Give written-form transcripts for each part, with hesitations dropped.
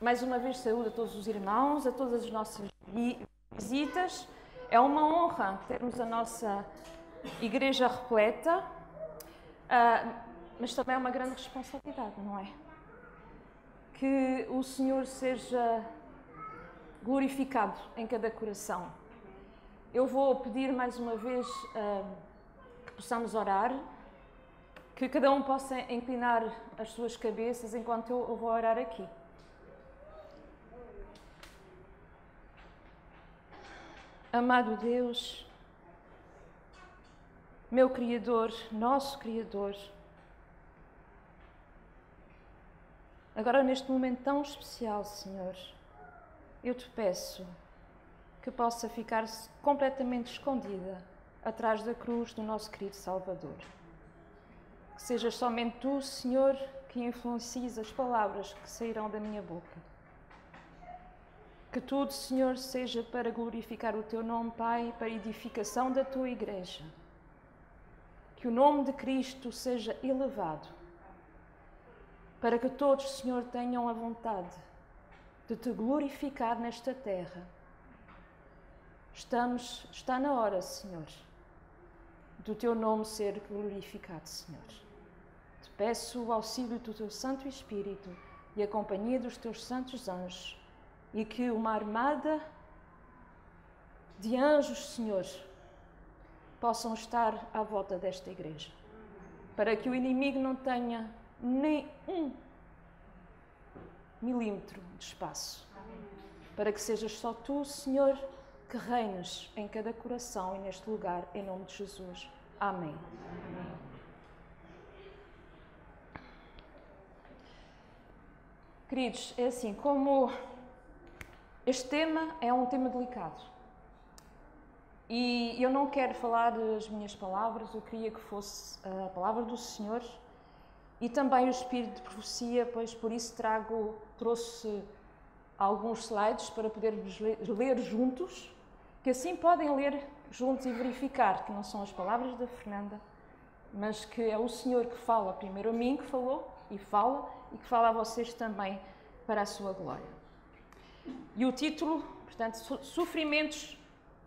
Mais uma vez saúdo a todos os irmãos, a todas as nossas visitas. É uma honra termos a nossa igreja repleta, mas também é uma grande responsabilidade, não é? Que o Senhor seja glorificado em cada coração. Eu vou pedir mais uma vez que possamos orar, que cada um possa inclinar as suas cabeças enquanto eu vou orar aqui. Amado Deus, meu Criador, nosso Criador, agora neste momento tão especial, Senhor, eu te peço que possa ficar completamente escondida atrás da cruz do nosso querido Salvador. Que sejas somente tu, Senhor, que influencies as palavras que sairão da minha boca. Que tudo, Senhor, seja para glorificar o Teu nome, Pai, para a edificação da Tua Igreja. Que o nome de Cristo seja elevado, para que todos, Senhor, tenham a vontade de Te glorificar nesta terra. Está na hora, Senhor, do Teu nome ser glorificado, Senhor. Te peço o auxílio do Teu Santo Espírito e a companhia dos Teus santos anjos, e que uma armada de anjos, Senhor, possam estar à volta desta igreja, para que o inimigo não tenha nem 1 milímetro de espaço, para que sejas só tu, Senhor, que reines em cada coração e neste lugar, em nome de Jesus. Amém. Queridos, é assim, como este tema é um tema delicado e eu não quero falar as minhas palavras, eu queria que fosse a palavra do Senhor e também o espírito de profecia, pois por isso trouxe alguns slides para podermos ler juntos, que assim podem ler juntos e verificar que não são as palavras da Fernanda, mas que é o Senhor que fala primeiro a mim, que falou e que fala a vocês também para a sua glória. E o título, portanto, Sofrimentos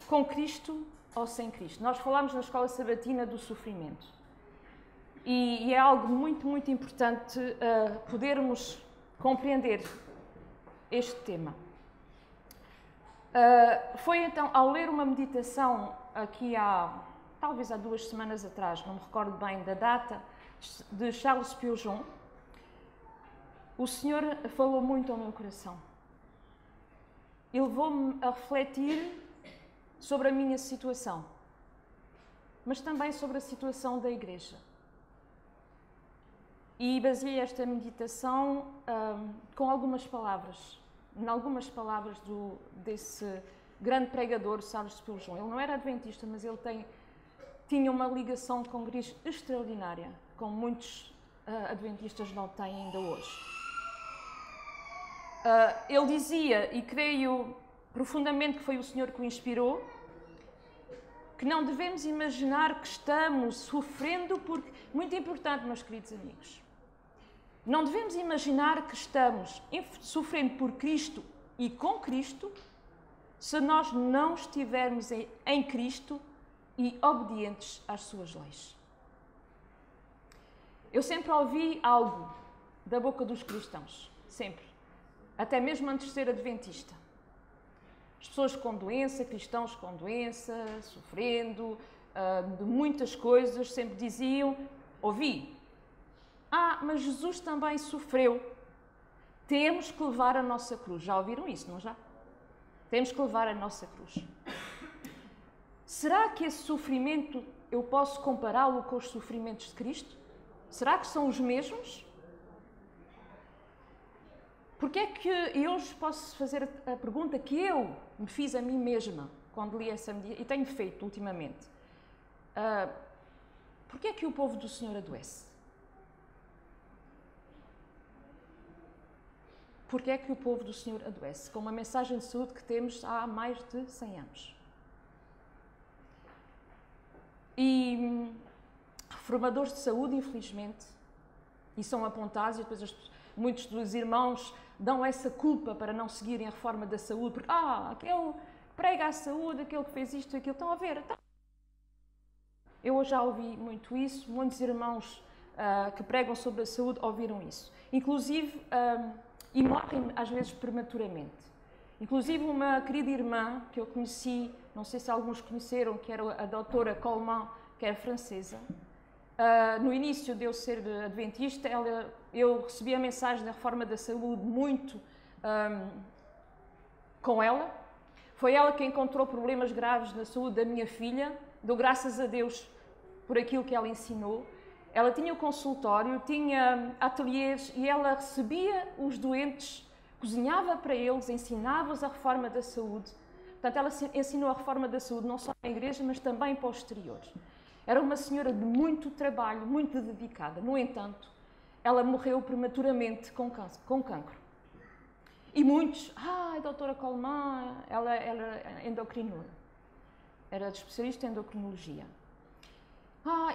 com Cristo ou sem Cristo. Nós falámos na escola sabatina do sofrimento. E é algo muito, muito importante podermos compreender este tema. Foi então, ao ler uma meditação aqui talvez há 2 semanas atrás, não me recordo bem da data, de Charles Spurgeon, o Senhor falou muito ao meu coração. E levou-me a refletir sobre a minha situação, mas também sobre a situação da igreja. E baseei esta meditação com algumas palavras, desse grande pregador, Charles Spurgeon. Ele não era adventista, mas ele tinha uma ligação com Cristo extraordinária, como muitos adventistas não têm ainda hoje. Ele dizia, e creio profundamente que foi o Senhor que o inspirou, que não devemos imaginar que estamos sofrendo porque... Muito importante, meus queridos amigos. Não devemos imaginar que estamos sofrendo por Cristo e com Cristo se nós não estivermos em Cristo e obedientes às suas leis. Eu sempre ouvi algo da boca dos cristãos, sempre. Até mesmo antes de ser adventista. As pessoas com doença, cristãos com doença, sofrendo de muitas coisas, sempre diziam, mas Jesus também sofreu. Temos que levar a nossa cruz. Já ouviram isso, não já? Temos que levar a nossa cruz. Será que esse sofrimento, eu posso compará-lo com os sofrimentos de Cristo? Será que são os mesmos? Porque é que eu posso fazer a pergunta que eu me fiz a mim mesma quando li essa medida, e tenho feito ultimamente. Porque é que o povo do Senhor adoece? Porque é que o povo do Senhor adoece? Com uma mensagem de saúde que temos há mais de 100 anos. E reformadores de saúde, infelizmente, e são apontados, e depois muitos dos irmãos dão essa culpa para não seguirem a reforma da saúde, porque, aquele que prega a saúde, aquele que fez isto e aquilo, estão a ver. Então, eu já ouvi muito isso, muitos irmãos que pregam sobre a saúde ouviram isso. Inclusive, e morrem às vezes prematuramente. Inclusive, uma querida irmã que eu conheci, não sei se alguns conheceram, que era a doutora Coleman, que era francesa. No início de eu ser adventista, eu recebi a mensagem da reforma da saúde muito com ela. Foi ela que encontrou problemas graves na saúde da minha filha. Dou graças a Deus por aquilo que ela ensinou. Ela tinha o consultório, tinha ateliês e ela recebia os doentes, cozinhava para eles, ensinava-os a reforma da saúde. Portanto, ela ensinou a reforma da saúde não só na igreja, mas também para o exterior. Era uma senhora de muito trabalho, muito dedicada. No entanto, ela morreu prematuramente com cancro. E muitos, a doutora Coleman, ela era endocrinóloga, era especialista em endocrinologia.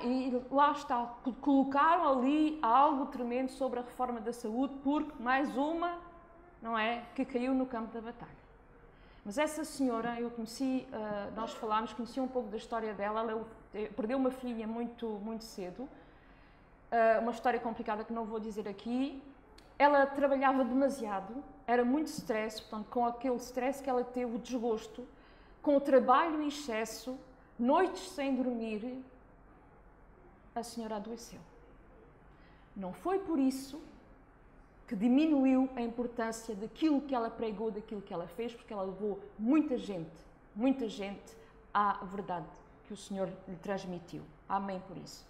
E lá está, colocaram ali algo tremendo sobre a reforma da saúde, porque mais uma, não é, que caiu no campo da batalha. Mas essa senhora, eu conheci, nós falámos, conheci um pouco da história dela, ela perdeu uma filha muito cedo, uma história complicada que não vou dizer aqui. Ela trabalhava demasiado, era muito stress, portanto, com aquele stress que ela teve, o desgosto, com o trabalho em excesso, noites sem dormir, a senhora adoeceu. Não foi por isso que diminuiu a importância daquilo que ela pregou, daquilo que ela fez, porque ela levou muita gente à verdade que o Senhor lhe transmitiu. Amém por isso.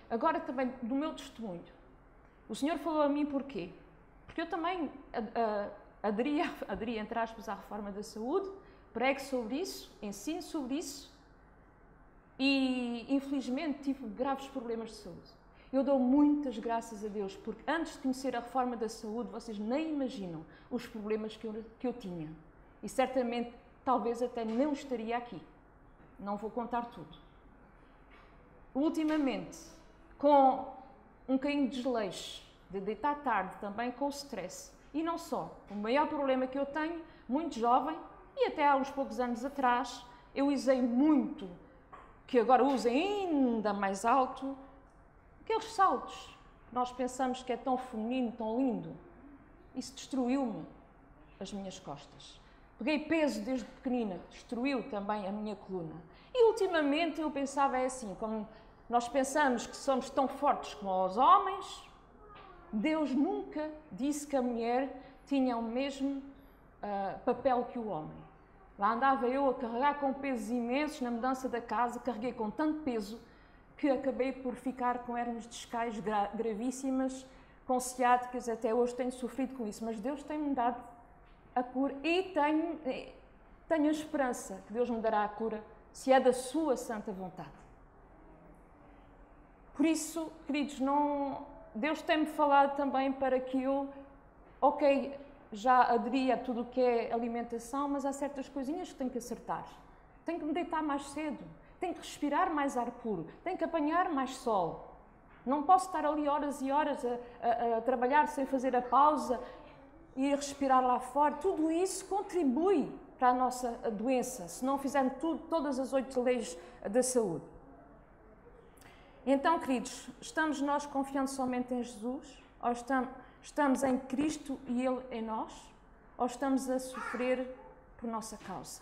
Agora também, do meu testemunho, o Senhor falou a mim porquê? Porque eu também aderi, entre aspas, à reforma da saúde, prego sobre isso, ensino sobre isso e, infelizmente, tive graves problemas de saúde. Eu dou muitas graças a Deus, porque antes de conhecer a reforma da saúde, vocês nem imaginam os problemas que eu tinha. E certamente, talvez até não estaria aqui. Não vou contar tudo. Ultimamente, com um bocadinho de desleixo, de deitar tarde, também com o stress. E não só. O maior problema que eu tenho, muito jovem, e até há uns poucos anos atrás, eu usei muito, que agora uso ainda mais alto, aqueles saltos. Nós pensamos que é tão feminino, tão lindo. Isso destruiu-me as minhas costas. Peguei peso desde pequenina, destruiu também a minha coluna. E ultimamente eu pensava assim, como nós pensamos que somos tão fortes como os homens, Deus nunca disse que a mulher tinha o mesmo papel que o homem. Lá andava eu a carregar com pesos imensos na mudança da casa, carreguei com tanto peso que acabei por ficar com hérnias discais gravíssimas, com ciáticas, até hoje tenho sofrido com isso, mas Deus tem-me dado a cura e tenho a esperança que Deus me dará a cura se é da sua santa vontade. Por isso, queridos, Deus tem-me falado também para que eu, já aderi a tudo o que é alimentação, mas há certas coisinhas que tenho que acertar. Tenho que me deitar mais cedo, tenho que respirar mais ar puro, tenho que apanhar mais sol. Não posso estar ali horas e horas a trabalhar sem fazer a pausa e respirar lá fora. Tudo isso contribui para a nossa doença, se não fizermos todas as 8 leis da saúde. Então, queridos, estamos nós confiando somente em Jesus? Ou estamos em Cristo e Ele em nós? Ou estamos a sofrer por nossa causa?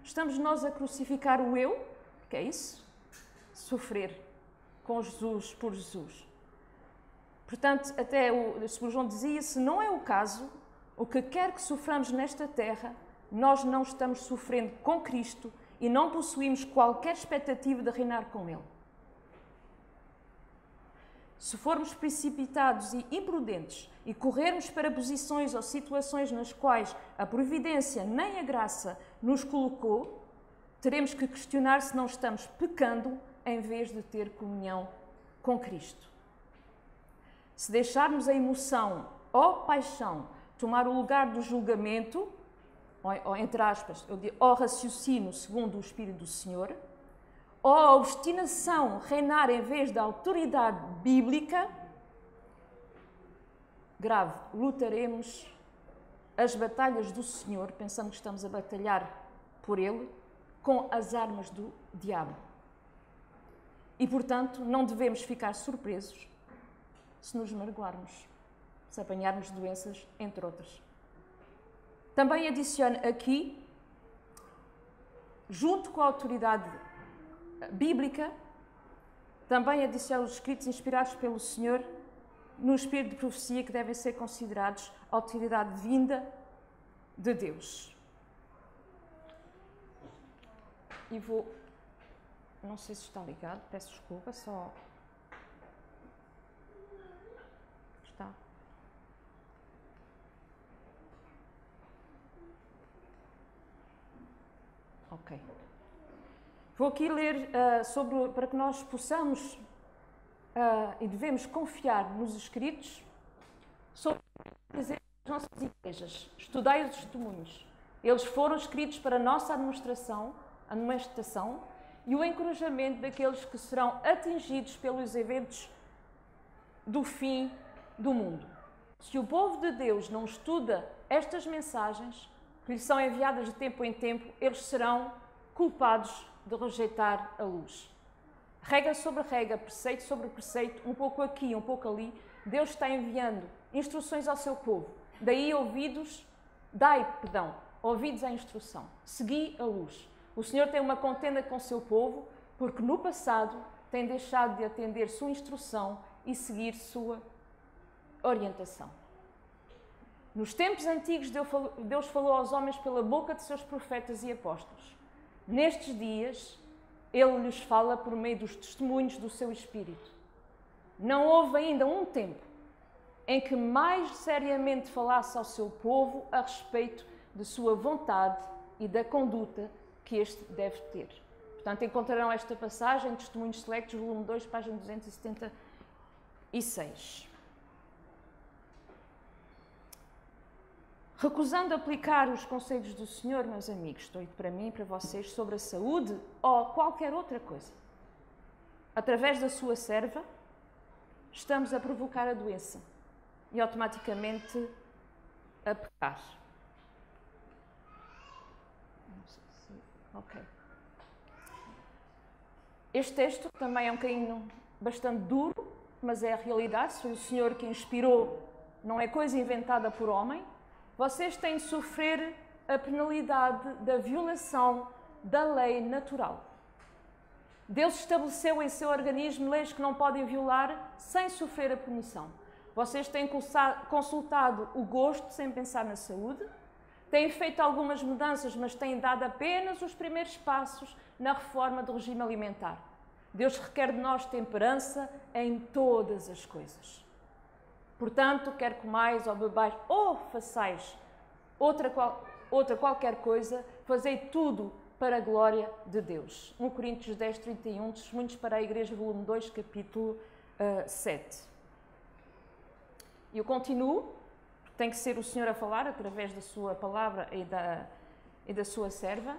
Estamos nós a crucificar o eu, que é isso? Sofrer com Jesus, por Jesus. Portanto, até o São João dizia, se não é o caso, o que quer que soframos nesta terra, nós não estamos sofrendo com Cristo e não possuímos qualquer expectativa de reinar com Ele. Se formos precipitados e imprudentes e corrermos para posições ou situações nas quais a providência nem a graça nos colocou, teremos que questionar se não estamos pecando em vez de ter comunhão com Cristo. Se deixarmos a emoção ou paixão tomar o lugar do julgamento, ou entre aspas, eu digo, ou raciocínio segundo o Espírito do Senhor, ou a obstinação reinar em vez da autoridade bíblica, grave. Lutaremos as batalhas do Senhor, pensando que estamos a batalhar por Ele, com as armas do diabo. E, portanto, não devemos ficar surpresos se nos magoarmos, se apanharmos doenças, entre outras. Também adiciona aqui, junto com a autoridade bíblica, também adiciona os escritos inspirados pelo Senhor no espírito de profecia, que devem ser considerados autoridade vinda de Deus. E vou... Não sei se está ligado, peço desculpa, só... Está. Ok. Vou aqui ler para que nós possamos e devemos confiar nos escritos sobre as nossas igrejas. Estudai os testemunhos. Eles foram escritos para a nossa administração e o encorajamento daqueles que serão atingidos pelos eventos do fim do mundo. Se o povo de Deus não estuda estas mensagens, que lhe são enviadas de tempo em tempo, eles serão culpados de rejeitar a luz. Regra sobre regra, preceito sobre preceito, um pouco aqui, um pouco ali, Deus está enviando instruções ao seu povo. Daí ouvidos à instrução. Segui a luz. O Senhor tem uma contenda com o seu povo, porque no passado tem deixado de atender sua instrução e seguir sua orientação. Nos tempos antigos, Deus falou aos homens pela boca de seus profetas e apóstolos. Nestes dias, Ele lhes fala por meio dos testemunhos do seu Espírito. Não houve ainda um tempo em que mais seriamente falasse ao seu povo a respeito de sua vontade e da conduta que este deve ter. Portanto, encontrarão esta passagem, Testemunhos Selectos, volume 2, página 276. Recusando aplicar os conselhos do Senhor, meus amigos, estou para mim e para vocês, sobre a saúde ou qualquer outra coisa, através da sua serva, estamos a provocar a doença e automaticamente a pecar. Ok. Este texto também é um bocadinho bastante duro, mas é a realidade. Se foi o Senhor que inspirou, não é coisa inventada por homem. Vocês têm de sofrer a penalidade da violação da lei natural. Deus estabeleceu em seu organismo leis que não podem violar sem sofrer a punição. Vocês têm consultado o gosto sem pensar na saúde, têm feito algumas mudanças, mas têm dado apenas os primeiros passos na reforma do regime alimentar. Deus requer de nós temperança em todas as coisas. Portanto, quer comais ou bebais ou façais outra qualquer coisa, fazei tudo para a glória de Deus. 1 Coríntios 10, 31, Testemunhos para a Igreja, volume 2, capítulo 7. E eu continuo, porque tem que ser o Senhor a falar através da sua palavra e da sua serva.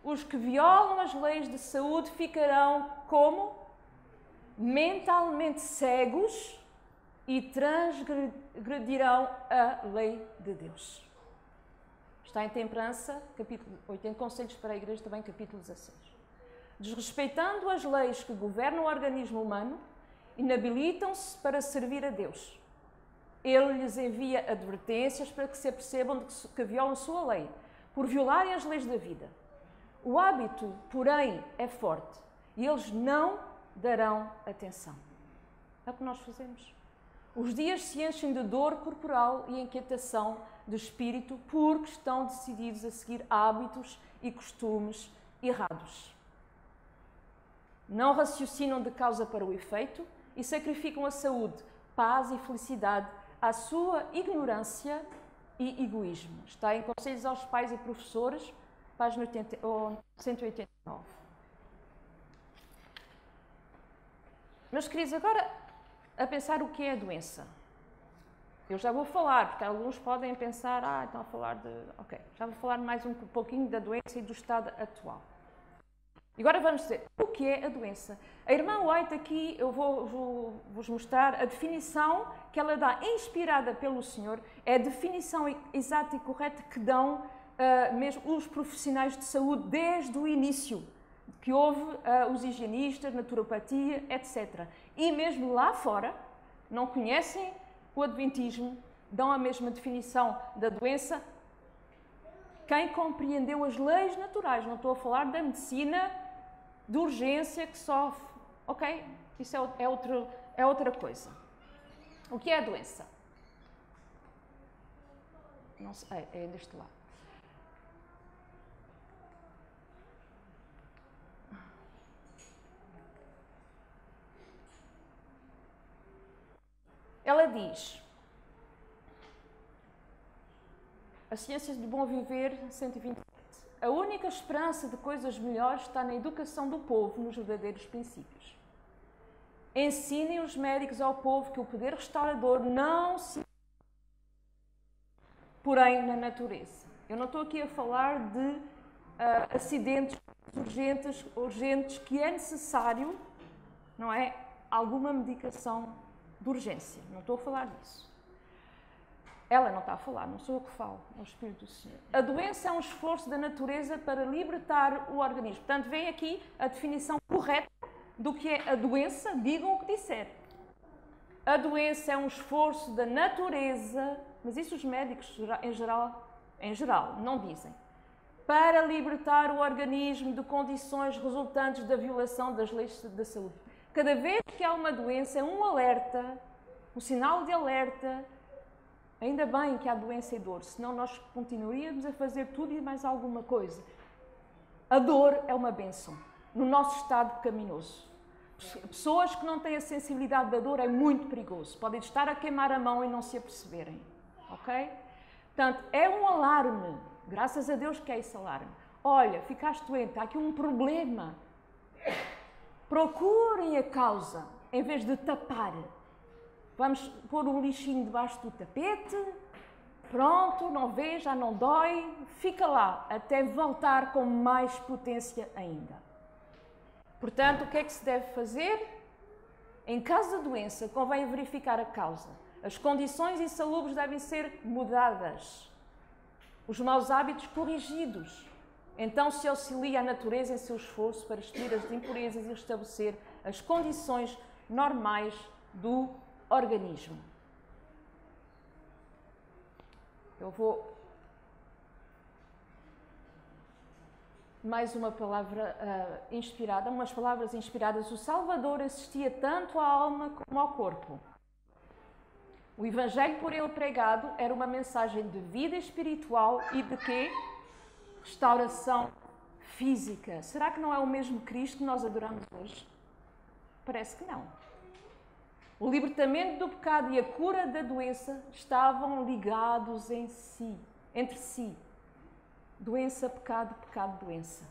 Os que violam as leis de saúde ficarão como? Mentalmente cegos e transgredirão a lei de Deus. Está em Temperança, capítulo 8, em Conselhos para a Igreja, também capítulo 16. Desrespeitando as leis que governam o organismo humano, inabilitam-se para servir a Deus. Ele lhes envia advertências para que se apercebam de que violam sua lei, por violarem as leis da vida. O hábito, porém, é forte e eles não darão atenção. É o que nós fazemos. Os dias se enchem de dor corporal e inquietação de espírito porque estão decididos a seguir hábitos e costumes errados. Não raciocinam de causa para o efeito e sacrificam a saúde, paz e felicidade à sua ignorância e egoísmo. Está em Conselhos aos Pais e Professores, página 189. Meus queridos, agora a pensar o que é a doença. Eu já vou falar, porque alguns podem pensar, estão a falar de... Ok, já vou falar mais um pouquinho da doença e do estado atual. E agora vamos dizer, o que é a doença? A irmã White aqui, eu vou-vos mostrar a definição que ela dá, inspirada pelo Senhor, é a definição exata e correta que dão mesmo os profissionais de saúde desde o início, que houve os higienistas, naturopatia, etc. E mesmo lá fora, não conhecem o Adventismo, dão a mesma definição da doença. Quem compreendeu as leis naturais, não estou a falar da medicina de urgência que sofre, ok? Isso é outra coisa. O que é a doença? Não sei, é deste lado. Ela diz, a ciência do bom viver, 127. A única esperança de coisas melhores está na educação do povo nos verdadeiros princípios. Ensinem os médicos ao povo que o poder restaurador não se... porém na natureza. Eu não estou aqui a falar de acidentes urgentes que é necessário, não é, alguma medicação de urgência. Não estou a falar disso. Ela não está a falar, não sou eu que falo, é o Espírito do Senhor. A doença é um esforço da natureza para libertar o organismo. Portanto, vem aqui a definição correta do que é a doença, digam o que disser. A doença é um esforço da natureza, mas isso os médicos em geral não dizem, para libertar o organismo de condições resultantes da violação das leis da saúde. Cada vez que há uma doença, é um alerta, um sinal de alerta. Ainda bem que há doença e dor, senão nós continuaríamos a fazer tudo e mais alguma coisa. A dor é uma bênção no nosso estado pecaminoso. Pessoas que não têm a sensibilidade da dor é muito perigoso. Podem estar a queimar a mão e não se aperceberem. Ok? Portanto, é um alarme. Graças a Deus que é esse alarme. Olha, ficaste doente, há aqui um problema. Procurem a causa, em vez de tapar. Vamos pôr um lixinho debaixo do tapete, pronto, não vê, já não dói, fica lá, até voltar com mais potência ainda. Portanto, o que é que se deve fazer? Em caso de doença, convém verificar a causa. As condições insalubres devem ser mudadas. Os maus hábitos corrigidos. Então se auxilia a natureza em seu esforço para expelir as impurezas e restabelecer as condições normais do organismo. Eu vou... Mais uma palavra inspirada, umas palavras inspiradas. O Salvador assistia tanto à alma como ao corpo. O Evangelho por ele pregado era uma mensagem de vida espiritual e de quê? Restauração física. Será que não é o mesmo Cristo que nós adoramos hoje? Parece que não. O libertamento do pecado e a cura da doença estavam ligados entre si. Doença, pecado, pecado, doença.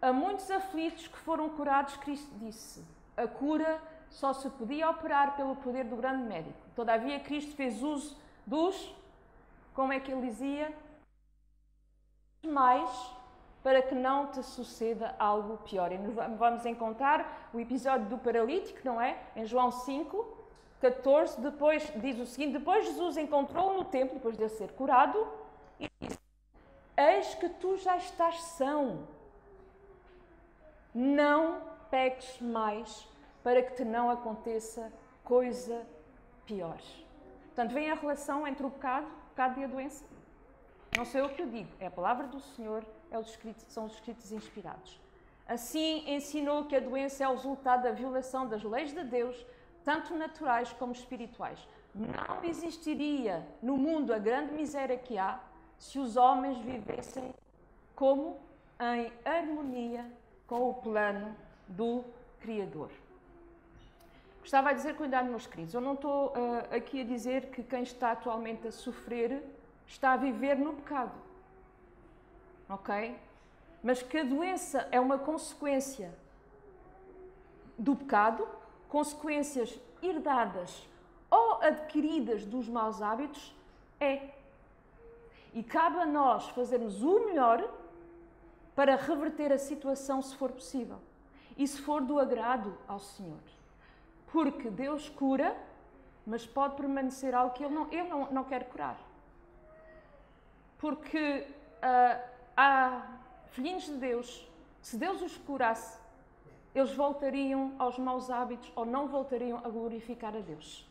A muitos aflitos que foram curados, Cristo disse, a cura só se podia operar pelo poder do grande médico. Todavia, Cristo fez uso dos, como é que ele dizia? Mais, para que não te suceda algo pior. E vamos encontrar o episódio do paralítico, não é? Em João 5, 14, depois diz o seguinte, depois Jesus encontrou-o no templo, depois de ele ser curado, e disse, eis que tu já estás são, não peques mais, para que te não aconteça coisa pior. Portanto, vem a relação entre o pecado e a doença. Não sou eu que o digo, é a palavra do Senhor, são os escritos inspirados. Assim, ensinou que a doença é o resultado da violação das leis de Deus, tanto naturais como espirituais. Não existiria no mundo a grande miséria que há se os homens vivessem como em harmonia com o plano do Criador. Gostava de dizer, cuidado, meus queridos, eu não estou aqui a dizer que quem está atualmente a sofrer está a viver no pecado, ok? Mas que a doença é uma consequência do pecado, consequências herdadas ou adquiridas dos maus hábitos, é. E cabe a nós fazermos o melhor para reverter a situação, se for possível. E se for do agrado ao Senhor. Porque Deus cura, mas pode permanecer algo que Ele não quer curar. Porque há filhinhos de Deus, se Deus os curasse, eles voltariam aos maus hábitos ou não voltariam a glorificar a Deus.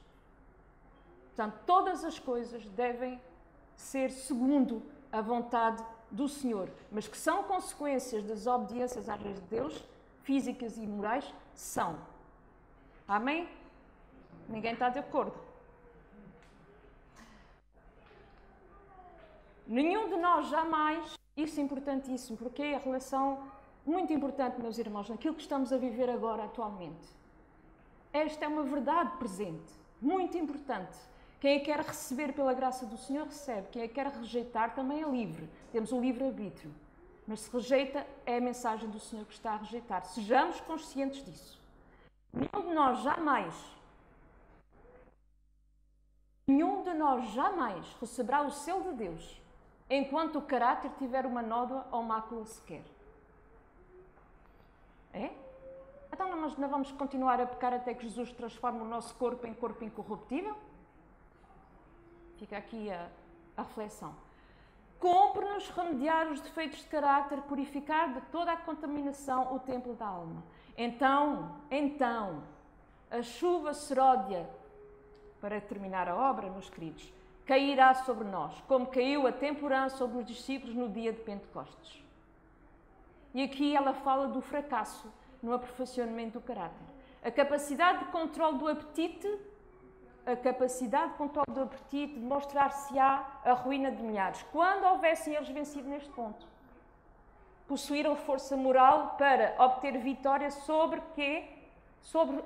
Portanto, todas as coisas devem ser segundo a vontade do Senhor, mas que são consequências das obediências às leis de Deus, físicas e morais, são. Amém? Ninguém está de acordo. Nenhum de nós jamais, isso é importantíssimo, porque é a relação muito importante, meus irmãos, naquilo que estamos a viver agora, atualmente. Esta é uma verdade presente, muito importante. Quem a quer receber pela graça do Senhor, recebe. Quem a quer rejeitar, também é livre. Temos o livre-arbítrio. Mas se rejeita, é a mensagem do Senhor que está a rejeitar. Sejamos conscientes disso. Nenhum de nós jamais receberá o selo de Deus enquanto o caráter tiver uma nódoa ou mácula sequer. É? Então nós não vamos continuar a pecar até que Jesus transforme o nosso corpo em corpo incorruptível? Fica aqui a reflexão. Cumpre-nos remediar os defeitos de caráter, purificar de toda a contaminação o templo da alma. Então, a chuva seródia, para terminar a obra, meus queridos, cairá sobre nós, como caiu a temporã sobre os discípulos no dia de Pentecostes. E aqui ela fala do fracasso no aperfeiçoamento do caráter. A capacidade de controle do apetite, mostrar-se-á a ruína de milhares. Quando houvessem eles vencido neste ponto, possuíram força moral para obter vitória sobre quê? Sobre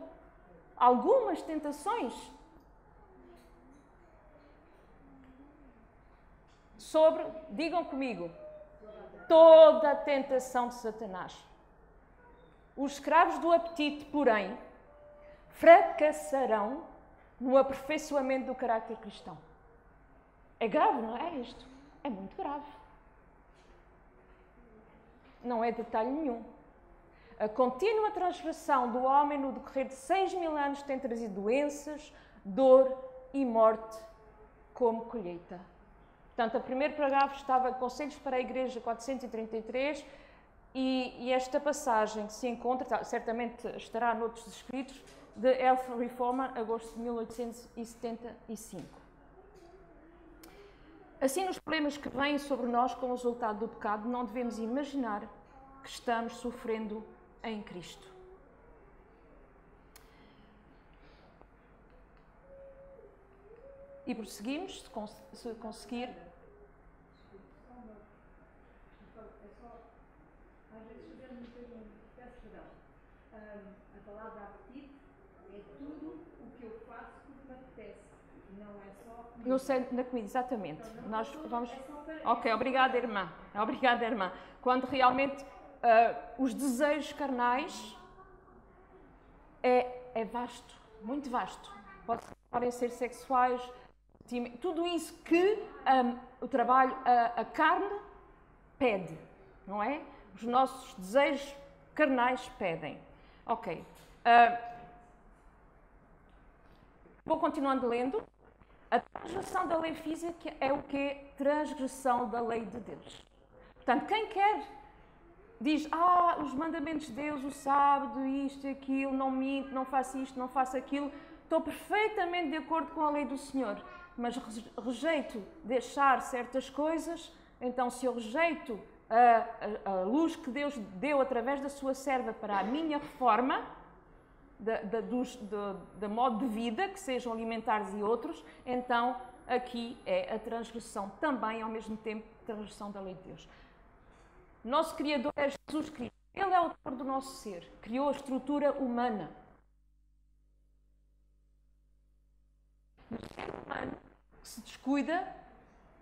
algumas tentações. Digam comigo, toda a tentação de Satanás. Os escravos do apetite, porém, fracassarão no aperfeiçoamento do caráter cristão. É grave, não é isto? É muito grave. Não é detalhe nenhum. A contínua transgressão do homem no decorrer de 6.000 anos tem trazido doenças, dor e morte como colheita. Portanto, o primeiro parágrafo estava Conselhos para a Igreja 433 e esta passagem que se encontra, certamente estará noutros escritos, de Health Reformer, agosto de 1875. Assim, nos problemas que vêm sobre nós como resultado do pecado, não devemos imaginar que estamos sofrendo em Cristo. E prosseguimos, se conseguir. Às vezes fazemos um bocadinho, peço perdão, a palavra apetite é tudo o que eu faço porque me apetece, não é só comida. No centro da comida, exatamente. Então, Nós vamos. É só para... Ok, obrigada, irmã. Obrigada, irmã. Quando realmente os desejos carnais é vasto, muito vasto. Podem ser sexuais, tudo isso que o trabalho, a carne pede, não é? Os nossos desejos carnais pedem. Ok. Vou continuando lendo. A transgressão da lei física é o quê? Transgressão da lei de Deus. Portanto, quem quer diz, os mandamentos de Deus, o sábado, isto, aquilo, não minto, não faço isto, não faço aquilo. Estou perfeitamente de acordo com a lei do Senhor, mas rejeito deixar certas coisas. Então, se eu rejeito a luz que Deus deu através da sua serva para a minha reforma, da modo de vida, que sejam alimentares e outros, então aqui é a transgressão também, ao mesmo tempo, transgressão da lei de Deus. Nosso Criador é Jesus Cristo. Ele é o autor do nosso ser. Criou a estrutura humana. O ser humano que se descuida,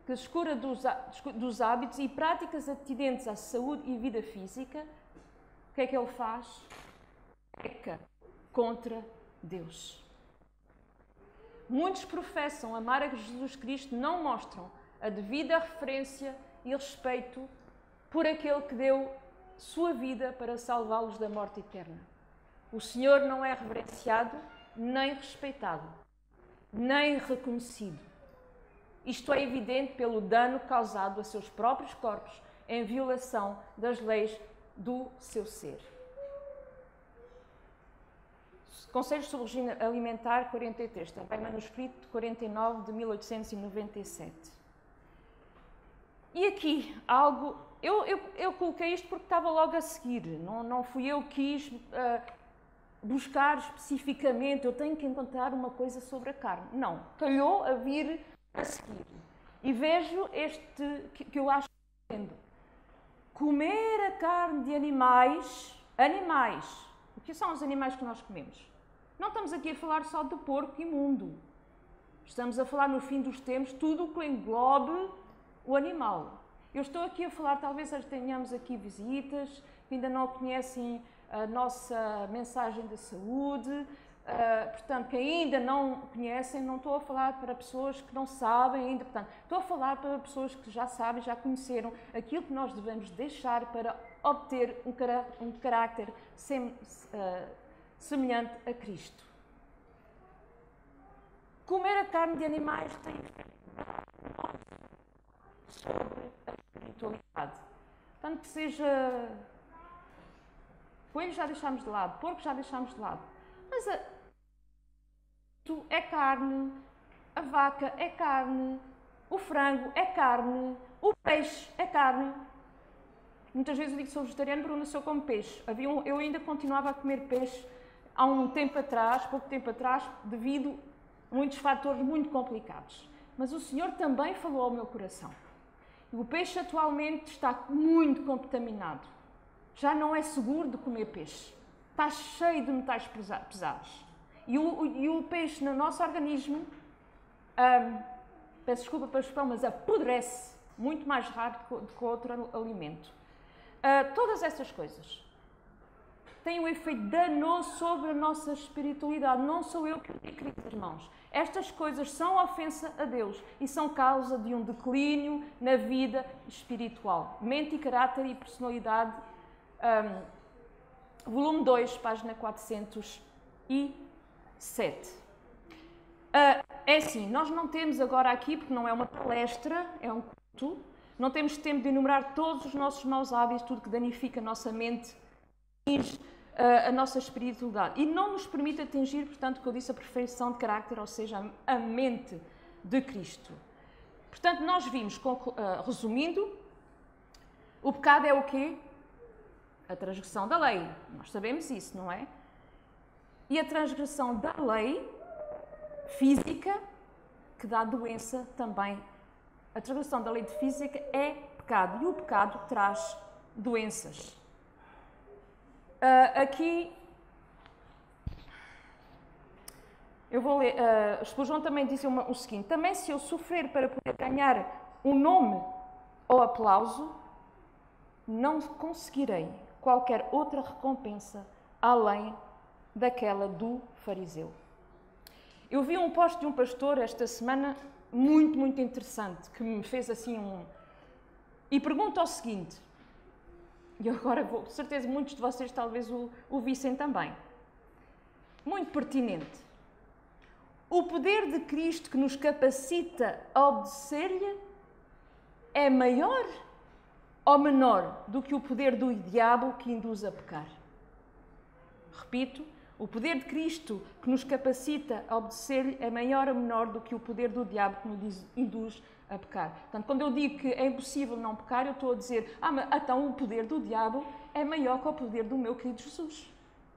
que descura dos hábitos e práticas atinentes à saúde e vida física, o que é que ele faz? Peca contra Deus. Muitos professam amar a Jesus Cristo, não mostram a devida referência e respeito por aquele que deu sua vida para salvá-los da morte eterna. O Senhor não é reverenciado, nem respeitado, nem reconhecido. Isto é evidente pelo dano causado a seus próprios corpos em violação das leis do seu ser. Conselhos sobre Regime Alimentar 43, também manuscrito 49 de 1897. E aqui, algo... Eu coloquei isto porque estava logo a seguir, não fui eu que quis buscar especificamente, eu tenho que encontrar uma coisa sobre a carne. Não, calhou a vir a seguir. E vejo este, que eu acho tremendo. Comer a carne de animais. O que são os animais que nós comemos? Não estamos aqui a falar só de porco imundo. Estamos a falar, no fim dos tempos, tudo o que englobe o animal. Eu estou aqui a falar, talvez tenhamos aqui visitas que ainda não conhecem a nossa mensagem da saúde, portanto, que ainda não conhecem, não estou a falar para pessoas que não sabem ainda, portanto, estou a falar para pessoas que já sabem, já conheceram aquilo que nós devemos deixar para obter um carácter semelhante a Cristo. Comer a carne de animais tem sobre a espiritualidade. Tanto que seja... Coelho já deixámos de lado, porco já deixámos de lado. Mas é carne, a vaca é carne, o frango é carne, o peixe é carne. Muitas vezes eu digo que sou vegetariano porque nasceu como peixe. Eu ainda continuava a comer peixe há um tempo atrás, pouco tempo atrás, devido a muitos fatores muito complicados. Mas o Senhor também falou ao meu coração. O peixe atualmente está muito contaminado. Já não é seguro de comer peixe. Está cheio de metais pesados. E o peixe no nosso organismo, peço desculpa pela expressão, mas apodrece muito mais rápido do que outro alimento. Todas essas coisas têm um efeito danoso sobre a nossa espiritualidade. Não sou eu que o digo, queridos irmãos. Estas coisas são ofensa a Deus e são causa de um declínio na vida espiritual. Mente e caráter e personalidade, volume 2, página 407. É assim, nós não temos agora aqui, porque não é uma palestra, é um culto, não temos tempo de enumerar todos os nossos maus hábitos, tudo que danifica a nossa mente, a nossa espiritualidade. E não nos permite atingir, portanto, o que eu disse, a perfeição de carácter, ou seja, a mente de Cristo. Portanto, nós vimos, resumindo, o pecado é o quê? A transgressão da lei. Nós sabemos isso, não é? E a transgressão da lei física, que dá doença também. A transgressão da lei de física é pecado. E o pecado traz doenças. Aqui, eu vou ler, Spurgeon também diz o seguinte: também se eu sofrer para poder ganhar um nome ou aplauso, não conseguirei qualquer outra recompensa além daquela do fariseu. Eu vi um post de um pastor esta semana muito, muito interessante, que me fez assim e pergunta o seguinte, e agora vou, com certeza muitos de vocês talvez o vissem também. Muito pertinente. O poder de Cristo que nos capacita a obedecer-lhe é maior ou menor do que o poder do diabo que induz a pecar? Repito, o poder de Cristo que nos capacita a obedecer-lhe é maior ou menor do que o poder do diabo que nos induz a pecar. Portanto, quando eu digo que é impossível não pecar, eu estou a dizer, mas então o poder do diabo é maior que o poder do meu querido Jesus,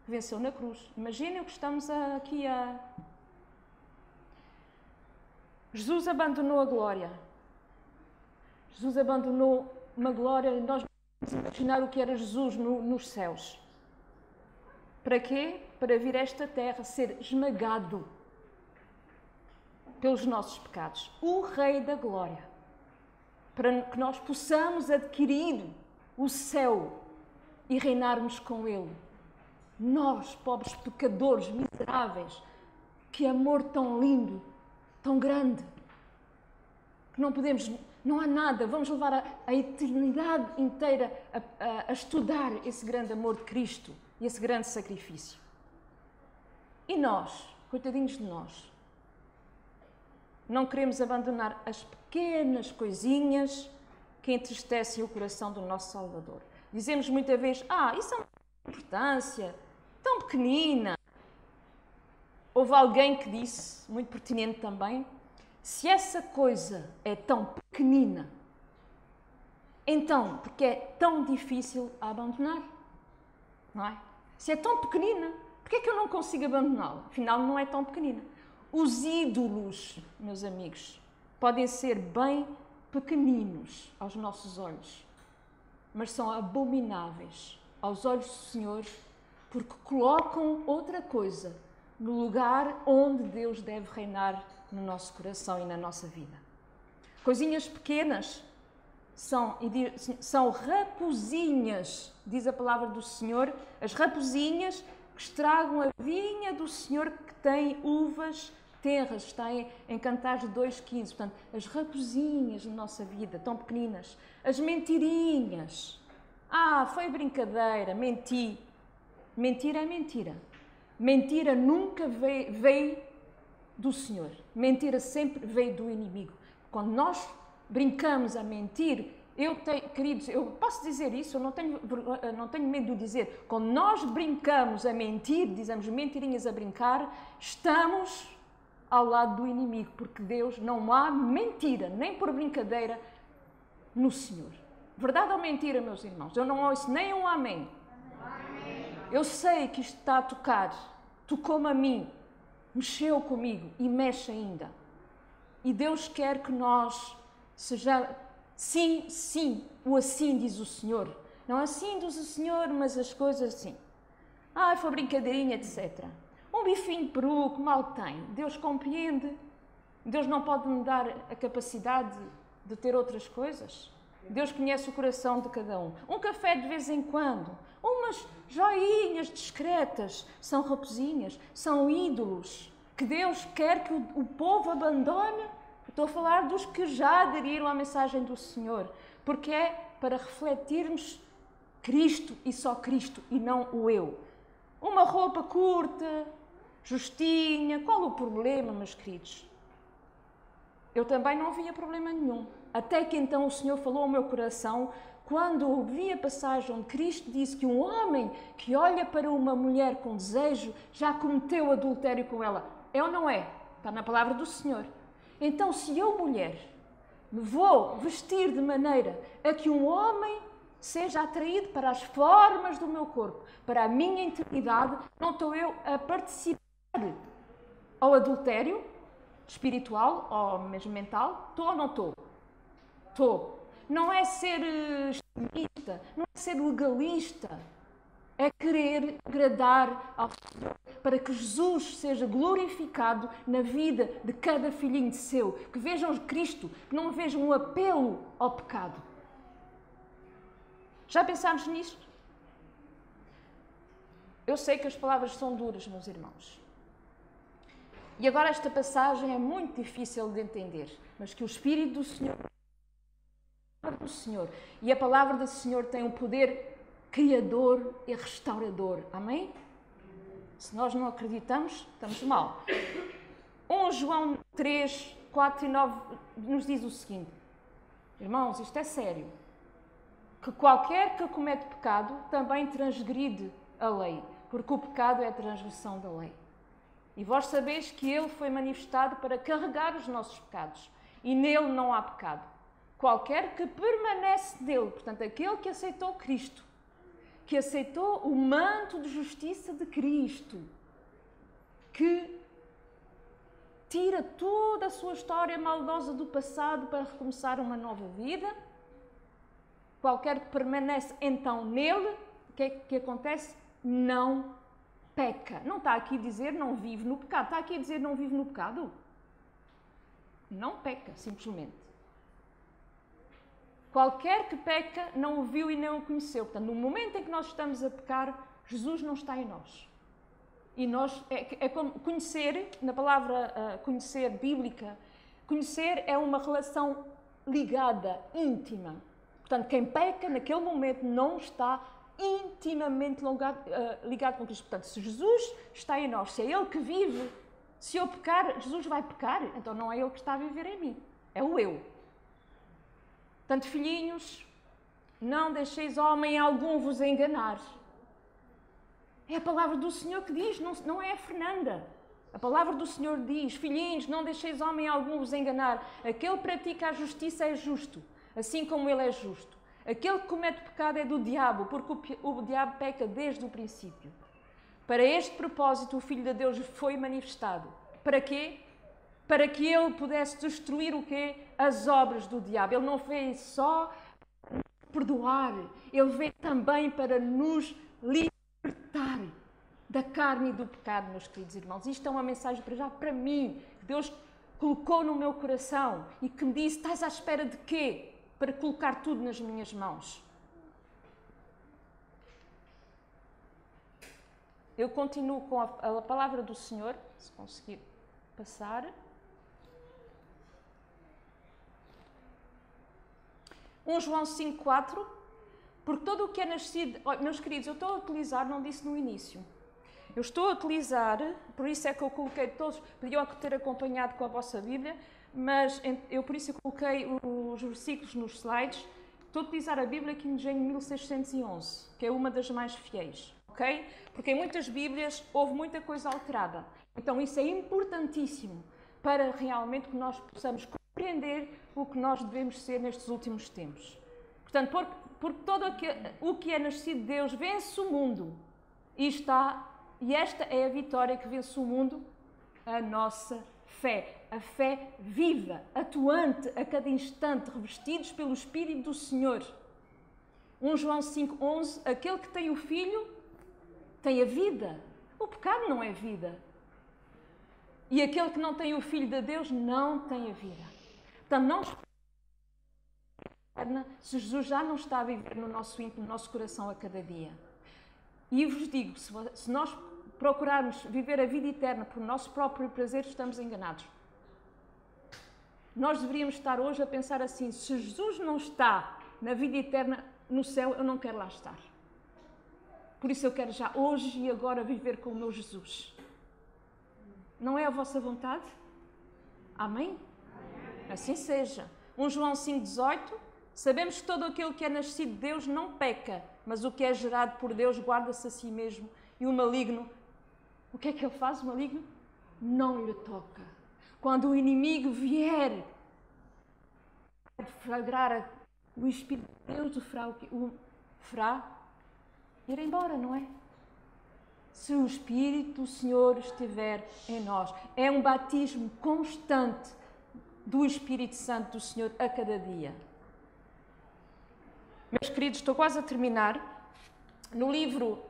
que venceu na cruz. Imaginem o que estamos aqui a... Jesus abandonou a glória. Jesus abandonou uma glória, e nós vamos imaginar o que era Jesus nos céus. Para quê? Para vir a esta terra ser esmagado pelos nossos pecados. O Rei da Glória. Para que nós possamos adquirir o céu e reinarmos com Ele. Nós, pobres pecadores, miseráveis, que amor tão lindo, tão grande, que não podemos Não há nada. Vamos levar a eternidade inteira a estudar esse grande amor de Cristo e esse grande sacrifício. E nós, coitadinhos de nós, não queremos abandonar as pequenas coisinhas que entristecem o coração do nosso Salvador. Dizemos muitas vezes, isso é uma importância tão pequenina. Houve alguém que disse, muito pertinente também, se essa coisa é tão pequenina, então, porque é tão difícil a abandonar? Não é? Se é tão pequenina, porque é que eu não consigo abandoná-la? Afinal, não é tão pequenina. Os ídolos, meus amigos, podem ser bem pequeninos aos nossos olhos, mas são abomináveis aos olhos do Senhor, porque colocam outra coisa no lugar onde Deus deve reinar no nosso coração e na nossa vida. Coisinhas pequenas são raposinhas, diz a palavra do Senhor, as raposinhas que estragam a vinha do Senhor que tem uvas tenras, está em Cantares 2,15. Portanto, as raposinhas na nossa vida, tão pequeninas, as mentirinhas. Foi brincadeira, menti. Mentira é mentira. Mentira nunca veio do Senhor. Mentira sempre veio do inimigo. Quando nós brincamos a mentir, queridos, eu posso dizer isso, eu não tenho medo de dizer. Quando nós brincamos a mentir, dizemos mentirinhas a brincar, estamos ao lado do inimigo, porque Deus não há mentira, nem por brincadeira, no Senhor. Verdade ou mentira, meus irmãos? Eu não ouço nem um amém. Eu sei que isto está a tocar, tocou-me a mim, mexeu comigo e mexe ainda. E Deus quer que nós sejamos, sim, o assim diz o Senhor. Não assim diz o Senhor, mas as coisas assim. Foi brincadeirinha, etc. Um bifinho de peru, que mal tem? Deus compreende. Deus não pode me dar a capacidade de ter outras coisas. Deus conhece o coração de cada um. Um café de vez em quando, umas joinhas discretas, são raposinhas, são ídolos que Deus quer que o povo abandone. Estou a falar dos que já aderiram à mensagem do Senhor, porque é para refletirmos Cristo e só Cristo e não o eu. Uma roupa curta, justinha, qual o problema, meus queridos? Eu também não via problema nenhum. Até que então o Senhor falou ao meu coração, quando ouvi a passagem onde Cristo disse que um homem que olha para uma mulher com desejo já cometeu adultério com ela. É ou não é? Está na palavra do Senhor. Então, se eu, mulher, me vou vestir de maneira a que um homem seja atraído para as formas do meu corpo, para a minha intimidade, não estou eu a participar ao adultério espiritual ou mesmo mental? Estou ou não estou? Estou. Não é ser extremista, não é ser legalista, é querer agradar ao Senhor para que Jesus seja glorificado na vida de cada filhinho seu, que vejam Cristo, que não vejam um apelo ao pecado. Já pensámos nisto? Eu sei que as palavras são duras, meus irmãos. E agora esta passagem é muito difícil de entender, mas que o Espírito do Senhor e a palavra do Senhor tem um poder criador e restaurador. Amém? Se nós não acreditamos, estamos mal. 1 João 3, 4 e 9 nos diz o seguinte: irmãos, isto é sério, que qualquer que comete pecado também transgride a lei, porque o pecado é a transgressão da lei. E vós sabeis que ele foi manifestado para carregar os nossos pecados, e nele não há pecado. Qualquer que permanece nele, portanto, aquele que aceitou Cristo, que aceitou o manto de justiça de Cristo, que tira toda a sua história maldosa do passado para recomeçar uma nova vida, qualquer que permanece então nele, o que é que acontece? Não peca. Não está aqui a dizer não vive no pecado. Está aqui a dizer não vive no pecado? Não peca, simplesmente. Qualquer que peca não o viu e não o conheceu. Portanto, no momento em que nós estamos a pecar, Jesus não está em nós. E nós, é como conhecer, na palavra conhecer bíblica, conhecer é uma relação ligada, íntima. Portanto, quem peca naquele momento não está intimamente ligado com Cristo. Portanto, se Jesus está em nós, se é Ele que vive, se eu pecar, Jesus vai pecar, então não é Ele que está a viver em mim, é o eu. Portanto, filhinhos, não deixeis homem algum vos enganar. É a palavra do Senhor que diz, não é a Fernanda. A palavra do Senhor diz, filhinhos, não deixeis homem algum vos enganar. Aquele que pratica a justiça é justo, assim como ele é justo. Aquele que comete pecado é do diabo, porque o diabo peca desde o princípio. Para este propósito, o Filho de Deus foi manifestado. Para quê? Para que ele pudesse destruir o quê? As obras do diabo. Ele não veio só perdoar, ele veio também para nos libertar da carne e do pecado, meus queridos irmãos. Isto é uma mensagem para mim, que Deus colocou no meu coração e que me disse, estás à espera de quê? Para colocar tudo nas minhas mãos. Eu continuo com a palavra do Senhor, se conseguir passar. 1 João 5,4, porque todo o que é nascido... Meus queridos, eu estou a utilizar, não disse no início, eu estou a utilizar, por isso é que eu coloquei todos, podiam ter acompanhado com a vossa Bíblia, mas eu por isso coloquei os versículos nos slides. Estou a utilizar a Bíblia King James 1611, que é uma das mais fiéis, ok? Porque em muitas Bíblias houve muita coisa alterada. Então isso é importantíssimo para realmente que nós possamos compreender o que nós devemos ser nestes últimos tempos. Portanto, porque todo o que é nascido de Deus vence o mundo. E esta é a vitória que vence o mundo, a nossa fé. A fé viva, atuante a cada instante, revestidos pelo Espírito do Senhor. 1 João 5,11, aquele que tem o Filho tem a vida. O pecado não é vida. E aquele que não tem o Filho de Deus não tem a vida. Portanto, não se Jesus já não está a viver no nosso íntimo, no nosso coração a cada dia. E vos digo, se nós procurarmos viver a vida eterna por nosso próprio prazer, estamos enganados. Nós deveríamos estar hoje a pensar assim, se Jesus não está na vida eterna no céu, eu não quero lá estar. Por isso eu quero já hoje e agora viver com o meu Jesus. Não é a vossa vontade? Amém? Assim seja. 1 João 5,18, sabemos que todo aquele que é nascido de Deus não peca, mas o que é gerado por Deus guarda-se a si mesmo. E o maligno, o que é que ele faz, o maligno? Não lhe toca. Quando o inimigo vier flagrar o Espírito de Deus, o fará ir embora, não é? Se o Espírito do Senhor estiver em nós. É um batismo constante do Espírito Santo do Senhor a cada dia. Meus queridos, estou quase a terminar. No livro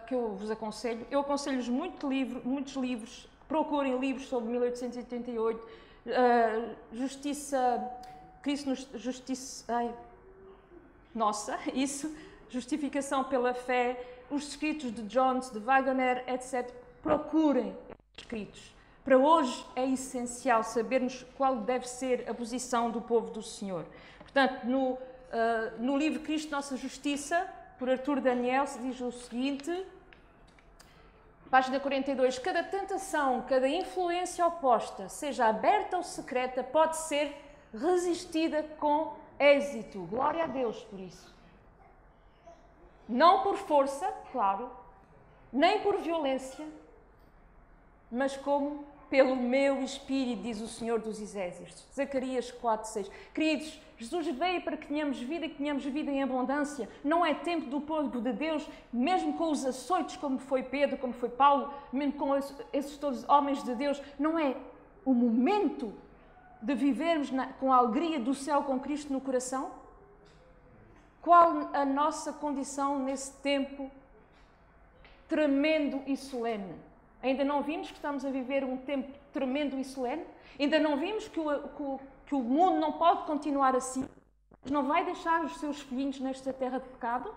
que eu vos aconselho, eu aconselho-vos muitos livros, procurem livros sobre 1888, justificação pela fé, os escritos de Jones, de Wagner, etc. Procurem os escritos. Para hoje é essencial sabermos qual deve ser a posição do povo do Senhor. Portanto, no livro Cristo, Nossa Justiça, por Arthur Daniel, se diz o seguinte, página 42, cada tentação, cada influência oposta, seja aberta ou secreta, pode ser resistida com êxito. Glória a Deus por isso. Não por força, claro, nem por violência, mas como pelo meu Espírito, diz o Senhor dos Exércitos. Zacarias 4:6. Queridos, Jesus veio para que tenhamos vida e que tenhamos vida em abundância. Não é tempo do povo de Deus, mesmo com os açoites, como foi Pedro, como foi Paulo, mesmo com esses todos homens de Deus, não é o momento de vivermos com a alegria do céu com Cristo no coração? Qual a nossa condição nesse tempo tremendo e solene? Ainda não vimos que estamos a viver um tempo tremendo e solene? Ainda não vimos que o mundo não pode continuar assim? Não vai deixar os seus filhinhos nesta terra de pecado?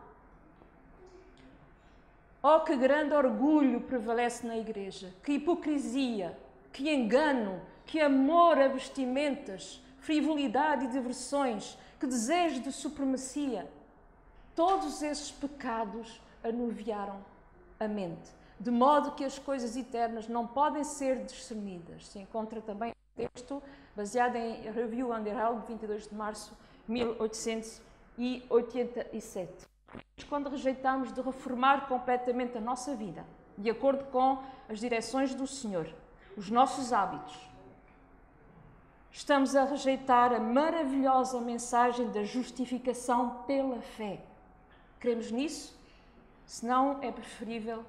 Oh, que grande orgulho prevalece na igreja! Que hipocrisia! Que engano! Que amor a vestimentas! frivolidade e diversões, que desejo de supremacia. Todos esses pecados anuviaram a mente, de modo que as coisas eternas não podem ser discernidas. Se encontra também um texto baseado em Review and Herald, de 22 de março de 1887. Quando rejeitamos de reformar completamente a nossa vida, de acordo com as direções do Senhor, os nossos hábitos, estamos a rejeitar a maravilhosa mensagem da justificação pela fé. Cremos nisso? Se não, é preferível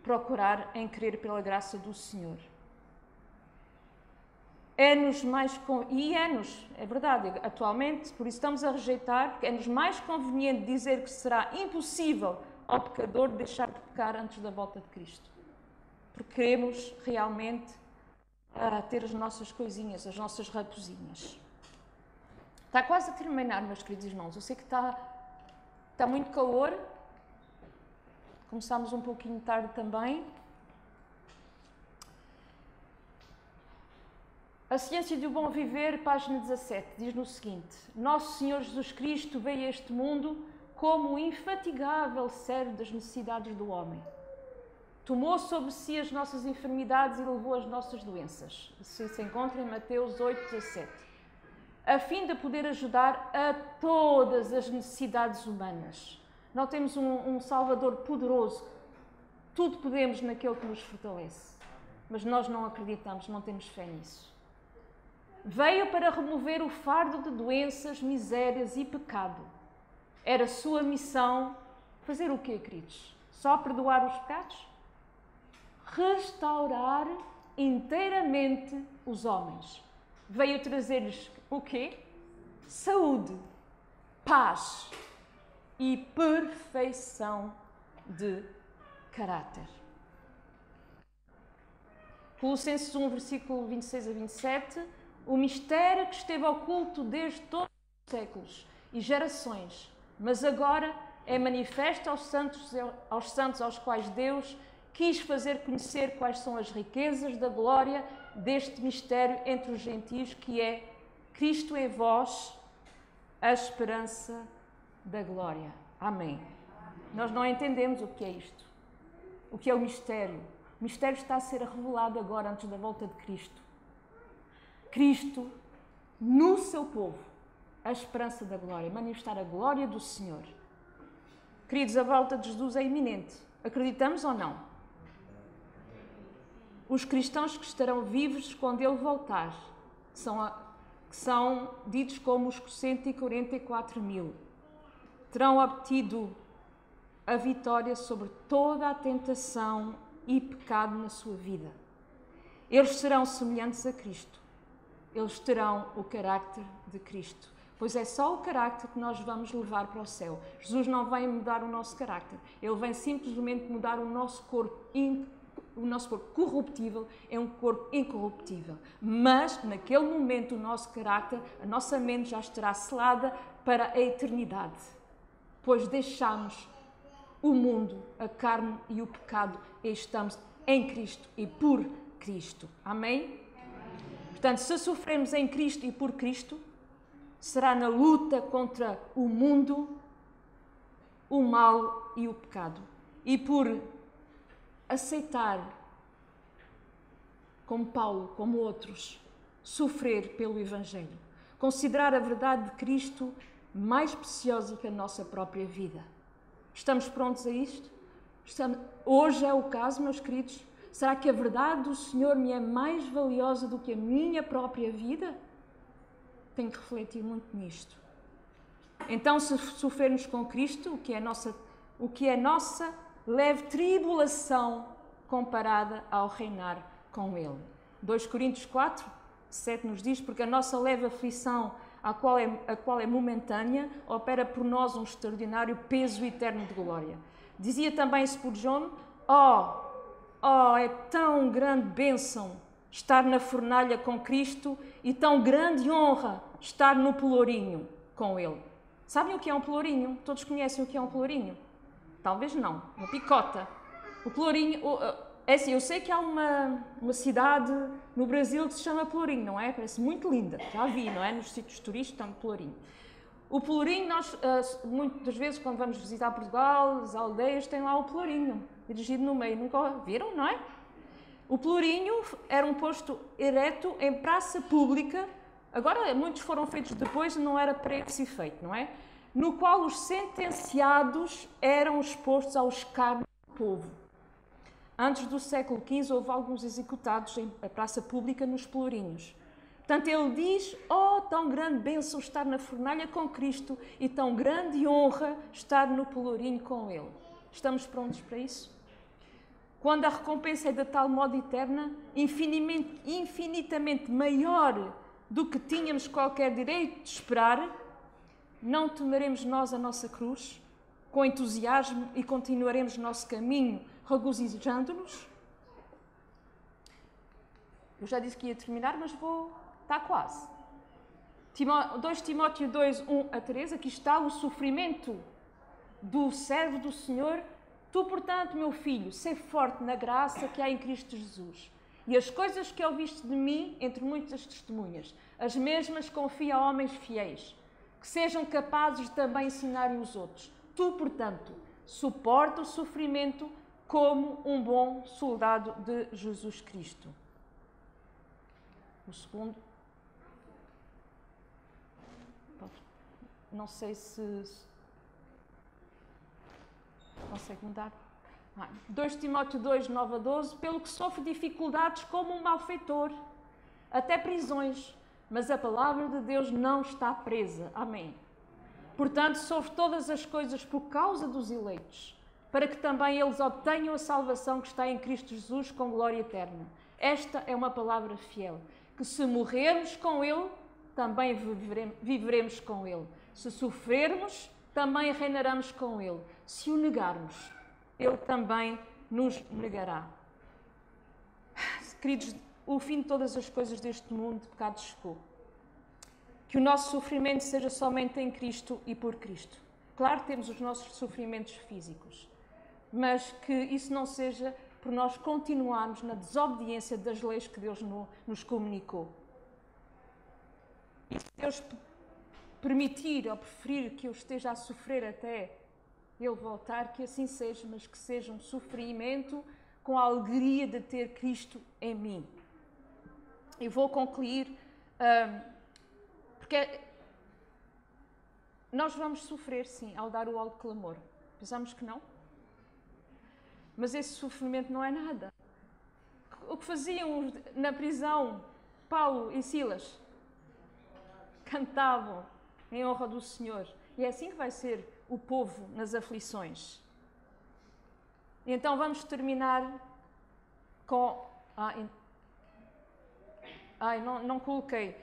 procurar em crer pela graça do Senhor. É verdade, atualmente, por isso estamos a rejeitar, é-nos mais conveniente dizer que será impossível ao pecador deixar de pecar antes da volta de Cristo. Porque queremos realmente ter as nossas coisinhas, as nossas raposinhas. Está quase a terminar, meus queridos irmãos. Eu sei que está muito calor. Começámos um pouquinho tarde também. A Ciência do Bom Viver, página 17, diz-nos o seguinte: Nosso Senhor Jesus Cristo veio a este mundo como o infatigável servo das necessidades do homem. Tomou sobre si as nossas enfermidades e levou as nossas doenças. Isso se encontra em Mateus 8:17. A fim de poder ajudar a todas as necessidades humanas. Nós temos um Salvador poderoso. Tudo podemos naquele que nos fortalece. Mas nós não acreditamos, não temos fé nisso. Veio para remover o fardo de doenças, misérias e pecado. Era sua missão fazer o quê, queridos? Só perdoar os pecados? Restaurar inteiramente os homens. Veio trazer-lhes o quê? Saúde, paz e perfeição de caráter. Colossenses 1, versículo 26 a 27. O mistério que esteve oculto desde todos os séculos e gerações, mas agora é manifesto aos santos aos quais Deus quis fazer conhecer quais são as riquezas da glória deste mistério entre os gentios, que é Cristo em vós, a esperança da glória. Amém. Nós não entendemos o que é isto. O que é o mistério? O mistério está a ser revelado agora, antes da volta de Cristo. Cristo, no seu povo, a esperança da glória, manifestar a glória do Senhor. Queridos, a volta de Jesus é iminente. Acreditamos ou não? Os cristãos que estarão vivos quando Ele voltar são ditos como os 144.000. Terão obtido a vitória sobre toda a tentação e pecado na sua vida. Eles serão semelhantes a Cristo. Eles terão o carácter de Cristo. Pois é só o carácter que nós vamos levar para o céu. Jesus não vem mudar o nosso carácter. Ele vem simplesmente mudar o nosso corpo corruptível é um corpo incorruptível. Mas, naquele momento, o nosso carácter, a nossa mente já estará selada para a eternidade. Pois deixamos o mundo, a carne e o pecado e estamos em Cristo e por Cristo. Amém? Portanto, se sofremos em Cristo e por Cristo, será na luta contra o mundo, o mal e o pecado. E por aceitar, como Paulo, como outros, sofrer pelo Evangelho. Considerar a verdade de Cristo mais preciosa que a nossa própria vida. Estamos prontos a isto? Hoje é o caso, meus queridos. Será que a verdade do Senhor me é mais valiosa do que a minha própria vida? Tenho que refletir muito nisto. Então, se sofrermos com Cristo, o que é nossa leve tribulação comparada ao reinar com Ele. 2 Coríntios 4, 7 nos diz: porque a nossa leve aflição, a qual é momentânea, opera por nós um extraordinário peso eterno de glória. Dizia também Spurgeon: é tão grande bênção estar na fornalha com Cristo e tão grande honra estar no pelourinho com Ele. Sabem o que é um pelourinho? Todos conhecem o que é um pelourinho? Talvez não. Uma picota. O pelourinho É assim, eu sei que há uma cidade no Brasil que se chama Pelourinho, não é? Parece muito linda, já vi, não é? Nos sítios turísticos estão Pelourinho. O Pelourinho, nós muitas vezes quando vamos visitar Portugal, as aldeias têm lá o Pelourinho, dirigido no meio, nunca viram, não é? O Pelourinho era um posto ereto em praça pública, agora muitos foram feitos depois, não era para esse efeito, não é? No qual os sentenciados eram expostos ao escárnio do povo. Antes do século XV, houve alguns executados em praça pública nos Pelourinhos. Portanto, ele diz, oh, tão grande bênção estar na fornalha com Cristo e tão grande honra estar no Pelourinho com Ele. Estamos prontos para isso? Quando a recompensa é de tal modo eterna, infinitamente maior do que tínhamos qualquer direito de esperar, não tomaremos nós a nossa cruz com entusiasmo e continuaremos o nosso caminho regozijando-nos? Eu já disse que ia terminar, mas está quase. 2 Timóteo 2, 1 a 3, aqui está o sofrimento do servo do Senhor. Tu, portanto, meu filho, sê forte na graça que há em Cristo Jesus. E as coisas que ouviste de mim, entre muitas testemunhas, as mesmas confia a homens fiéis, que sejam capazes de também ensinar os outros. Tu, portanto, suporta o sofrimento como um bom soldado de Jesus Cristo. O segundo. Não sei se consegue mudar. 2 Timóteo 2, 9 a 12. Pelo que sofre dificuldades como um malfeitor, até prisões, mas a palavra de Deus não está presa. Amém. Portanto, sofre todas as coisas por causa dos eleitos, para que também eles obtenham a salvação que está em Cristo Jesus com glória eterna. Esta é uma palavra fiel, que se morrermos com Ele, também viveremos com Ele. Se sofrermos, também reinaremos com Ele. Se o negarmos, Ele também nos negará. Queridos, o fim de todas as coisas deste mundo de pecado chegou. Que o nosso sofrimento seja somente em Cristo e por Cristo. Claro, temos os nossos sofrimentos físicos, mas que isso não seja por nós continuarmos na desobediência das leis que Deus nos comunicou. E se Deus permitir ou preferir que eu esteja a sofrer até Ele voltar, que assim seja, mas que seja um sofrimento com a alegria de ter Cristo em mim. Eu vou concluir, porque nós vamos sofrer, sim, ao dar o alto clamor. Pensamos que não? Mas esse sofrimento não é nada. O que faziam na prisão Paulo e Silas? Cantavam em honra do Senhor. E é assim que vai ser o povo nas aflições. E então vamos terminar com... não coloquei.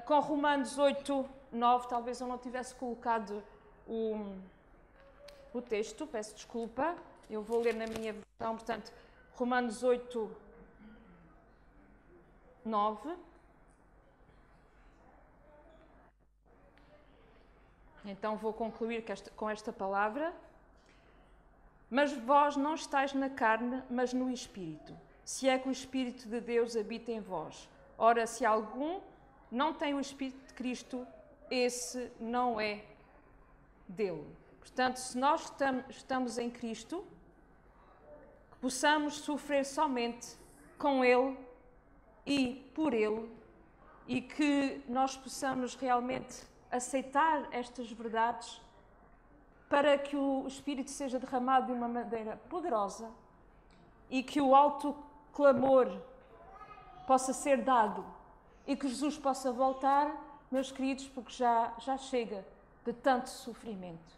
Com Romanos 8, 9. Talvez eu não tivesse colocado o texto. Peço desculpa. Eu vou ler na minha versão. Portanto, Romanos 8, 9. Então vou concluir com esta palavra. Mas vós não estáis na carne, mas no Espírito, se é que o Espírito de Deus habita em vós. Ora, se algum não tem o Espírito de Cristo, esse não é dele. Portanto, se nós estamos em Cristo, que possamos sofrer somente com Ele e por Ele, e que nós possamos realmente aceitar estas verdades para que o Espírito seja derramado de uma maneira poderosa e que o alto clamor possa ser dado e que Jesus possa voltar, meus queridos, porque já chega de tanto sofrimento.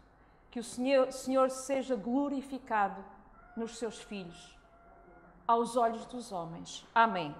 Que o Senhor seja glorificado nos seus filhos, aos olhos dos homens. Amém.